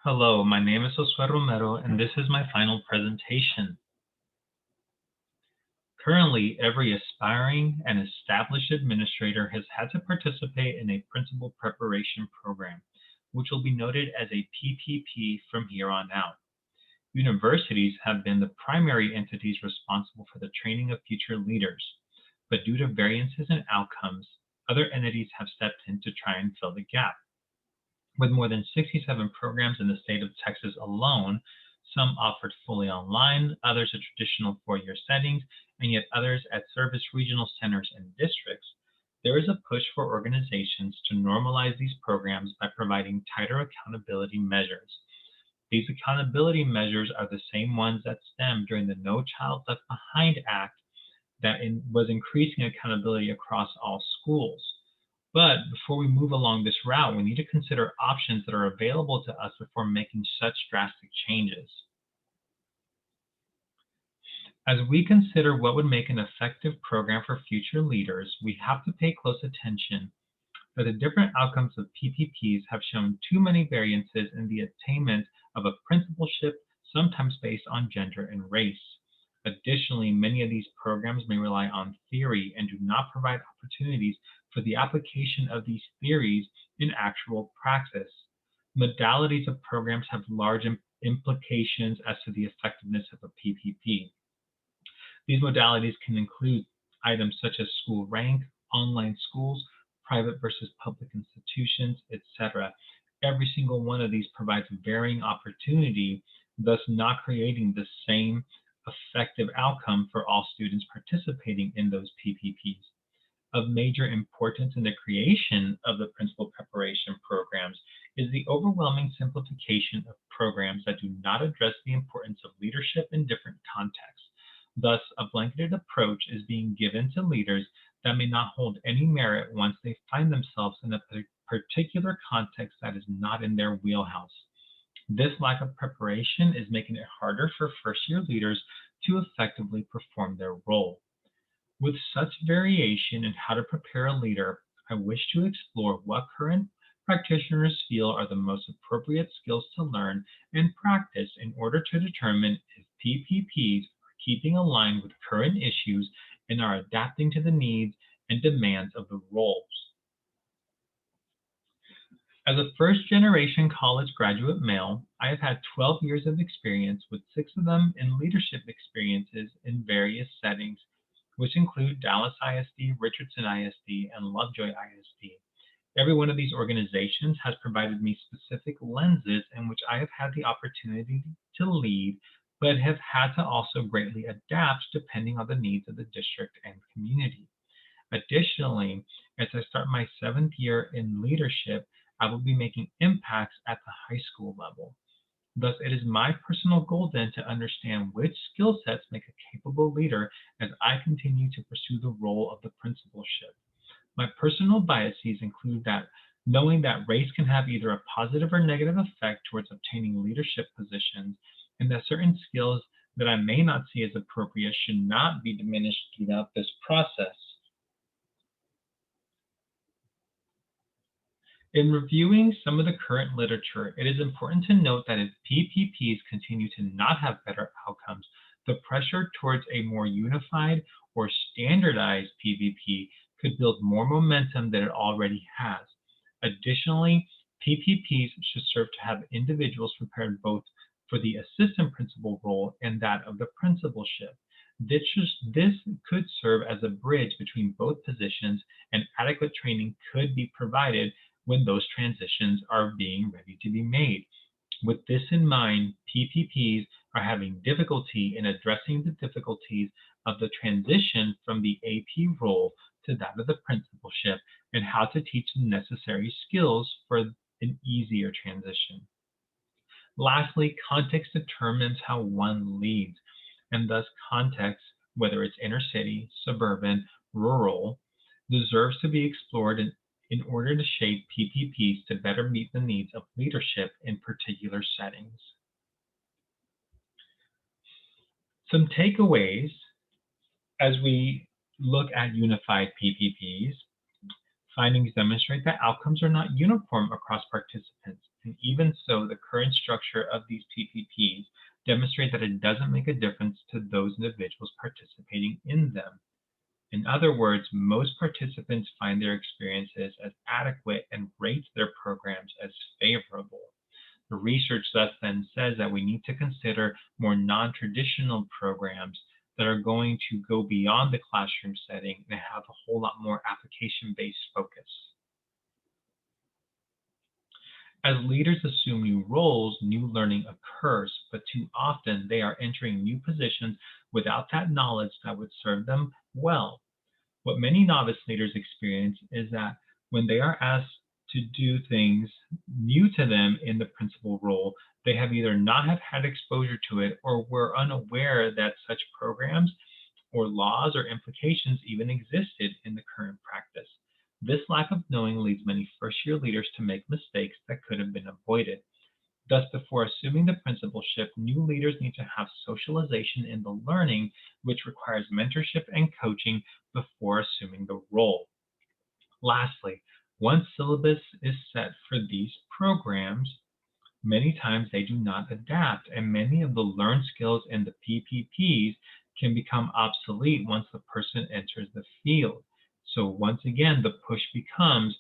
Hello, my name is Josue Romero, and this is my final presentation. Currently, every aspiring and established administrator has had to participate in a principal preparation program, which will be noted as a PPP from here on out. Universities have been the primary entities responsible for the training of future leaders, but due to variances in outcomes, other entities have stepped in to try and fill the gap. With more than 67 programs in the state of Texas alone, some offered fully online, others at traditional four-year settings, and yet others at service regional centers and districts, there is a push for organizations to normalize these programs by providing tighter accountability measures. These accountability measures are the same ones that stemmed during the No Child Left Behind Act was increasing accountability across all schools. But before we move along this route, we need to consider options that are available to us before making such drastic changes. As we consider what would make an effective program for future leaders, we have to pay close attention that the different outcomes of PPPs have shown too many variances in the attainment of a principalship, sometimes based on gender and race. Additionally, many of these programs may rely on theory and do not provide opportunities for the application of these theories in actual practice. Modalities of programs have large implications as to the effectiveness of a PPP. These modalities can include items such as school rank, online schools, private versus public institutions, etc. Every single one of these provides varying opportunity, thus not creating the same effective outcome for all students participating in those PPPs. Of major importance in the creation of the principal preparation programs is the overwhelming simplification of programs that do not address the importance of leadership in different contexts. Thus, a blanketed approach is being given to leaders that may not hold any merit once they find themselves in a particular context that is not in their wheelhouse. This lack of preparation is making it harder for first-year leaders to effectively perform their role. With such variation in how to prepare a leader, I wish to explore what current practitioners feel are the most appropriate skills to learn and practice in order to determine if PPPs are keeping aligned with current issues and are adapting to the needs and demands of the roles. As a first-generation college graduate male, I have had 12 years of experience, with 6 of them in leadership experiences in various settings, which include Dallas ISD, Richardson ISD, and Lovejoy ISD. Every one of these organizations has provided me specific lenses in which I have had the opportunity to lead, but have had to also greatly adapt depending on the needs of the district and community. Additionally, as I start my 7th year in leadership, I will be making impacts at the high school level. Thus, it is my personal goal then to understand which skill sets make a capable leader as I continue to pursue the role of the principalship. My personal biases include that knowing that race can have either a positive or negative effect towards obtaining leadership positions, and that certain skills that I may not see as appropriate should not be diminished throughout this process. In reviewing some of the current literature, it is important to note that if PPPs continue to not have better outcomes, the pressure towards a more unified or standardized PPP could build more momentum than it already has. Additionally, PPPs should serve to have individuals prepared both for the assistant principal role and that of the principalship. This could serve as a bridge between both positions, and adequate training could be provided when those transitions are being ready to be made. With this in mind, PPPs are having difficulty in addressing the difficulties of the transition from the AP role to that of the principalship, and how to teach the necessary skills for an easier transition. Lastly, context determines how one leads, and thus context, whether it's inner city, suburban, rural, deserves to be explored in order to shape PPPs to better meet the needs of leadership in particular settings. Some takeaways as we look at unified PPPs. Findings demonstrate that outcomes are not uniform across participants, and even so, the current structure of these PPPs demonstrate that it doesn't make a difference to those individuals participating in them. In other words, most participants find their experiences as adequate and rate their programs as favorable. The research thus then says that we need to consider more non-traditional programs that are going to go beyond the classroom setting and have a whole lot more application-based focus. As leaders assume new roles, new learning occurs, but too often they are entering new positions without that knowledge that would serve them well. What many novice leaders experience is that when they are asked to do things new to them in the principal role, they have either not have had exposure to it or were unaware that such programs or laws or implications even existed in the current practice. This lack of knowing leads many first year leaders to make mistakes that could have been avoided. Thus, before assuming the principalship, new leaders need to have socialization in the learning, which requires mentorship and coaching before assuming the role. Lastly, once syllabus is set for these programs, many times they do not adapt, and many of the learned skills in the PPPs can become obsolete once the person enters the field. So once again, the push becomes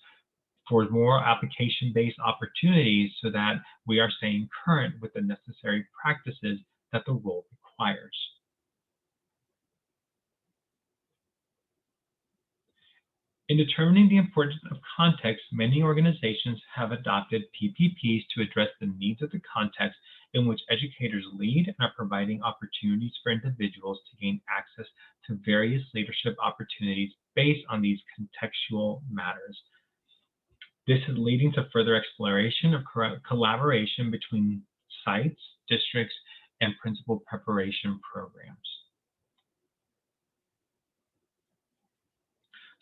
for more application-based opportunities so that we are staying current with the necessary practices that the role requires. In determining the importance of context, many organizations have adopted PPPs to address the needs of the context in which educators lead and are providing opportunities for individuals to gain access to various leadership opportunities based on these contextual matters. This is leading to further exploration of collaboration between sites, districts, and principal preparation programs.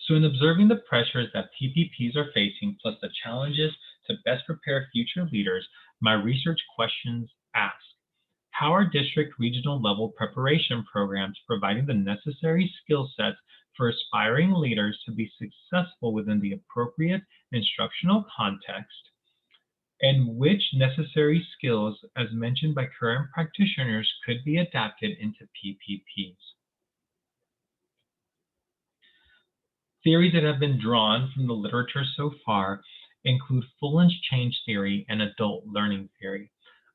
So in observing the pressures that PPPs are facing, plus the challenges to best prepare future leaders, my research questions ask, how are district regional level preparation programs providing the necessary skill sets for aspiring leaders to be successful within the appropriate instructional context? And which necessary skills, as mentioned by current practitioners, could be adapted into PPPs? Theories that have been drawn from the literature so far include Fullen's change theory and adult learning theory.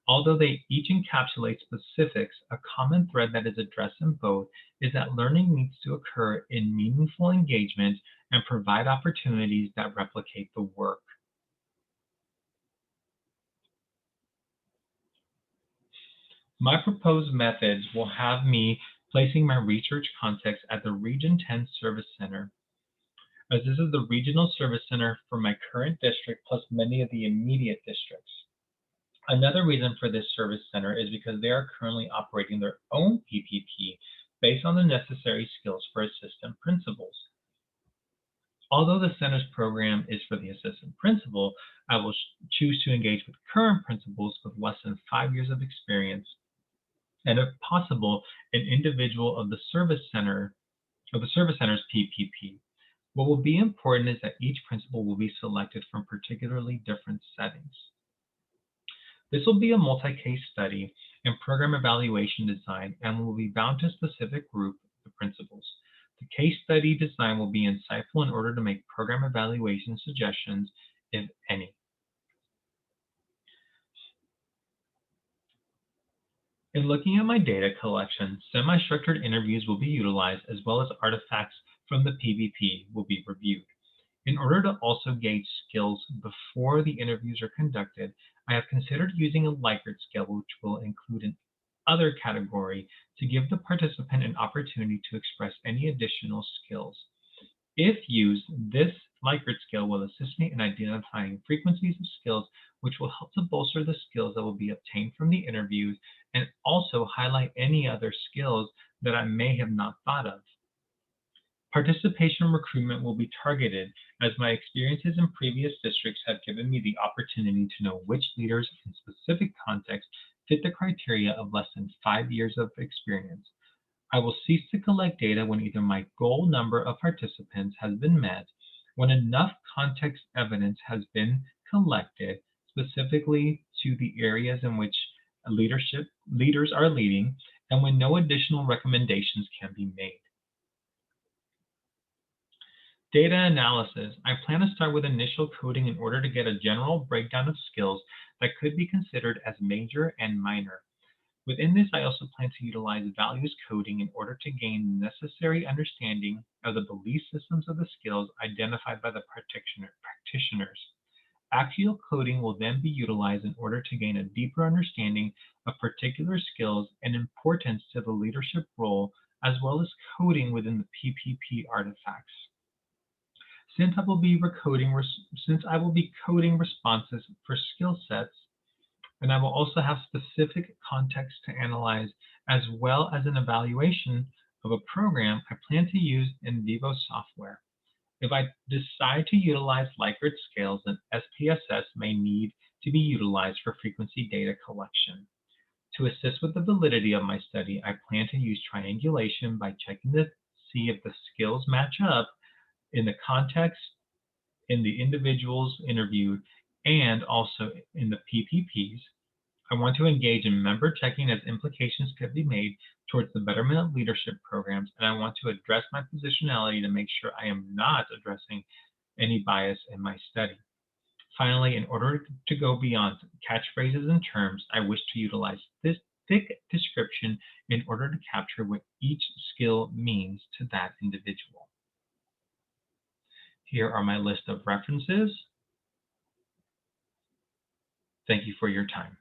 Although they each encapsulate specifics, a common thread that is addressed in both is that learning needs to occur in meaningful engagement and provide opportunities that replicate the work. My proposed methods will have me placing my research context at the Region 10 Service Center, as this is the regional service center for my current district plus many of the immediate districts. Another reason for this service center is because they are currently operating their own PPP based on the necessary skills for assistant principals. Although the center's program is for the assistant principal, I will choose to engage with current principals with less than 5 years of experience, and if possible, an individual of the service center's PPP. What will be important is that each principal will be selected from particularly different settings. This will be a multi-case study and program evaluation design and will be bound to a specific group of principals. The case study design will be insightful in order to make program evaluation suggestions, if any. In looking at my data collection, semi-structured interviews will be utilized as well as artifacts from the PVP will be reviewed. In order to also gauge skills before the interviews are conducted, I have considered using a Likert scale, which will include an other category to give the participant an opportunity to express any additional skills. If used, this Likert scale will assist me in identifying frequencies of skills, which will help to bolster the skills that will be obtained from the interviews and also highlight any other skills that I may have not thought of. Participation recruitment will be targeted as my experiences in previous districts have given me the opportunity to know which leaders in specific contexts fit the criteria of less than 5 years of experience. I will cease to collect data when either my goal number of participants has been met When enough context evidence has been collected, specifically to the areas in which leaders are leading, and when no additional recommendations can be made. Data analysis. I plan to start with initial coding in order to get a general breakdown of skills that could be considered as major and minor. Within this, I also plan to utilize values coding in order to gain necessary understanding of the belief systems of the skills identified by the practitioners. Axial coding will then be utilized in order to gain a deeper understanding of particular skills and importance to the leadership role, as well as coding within the PPP artifacts. Since I will be coding responses for skill sets, and I will also have specific context to analyze, as well as an evaluation of a program, I plan to use in vivo software. If I decide to utilize Likert scales, then SPSS may need to be utilized for frequency data collection. To assist with the validity of my study, I plan to use triangulation by checking to see if the skills match up in the context, in the individuals interviewed, and also in the PPPs. I want to engage in member checking as implications could be made towards the betterment of leadership programs, and I want to address my positionality to make sure I am not addressing any bias in my study. Finally, in order to go beyond catchphrases and terms, I wish to utilize this thick description in order to capture what each skill means to that individual. Here are my list of references. Thank you for your time.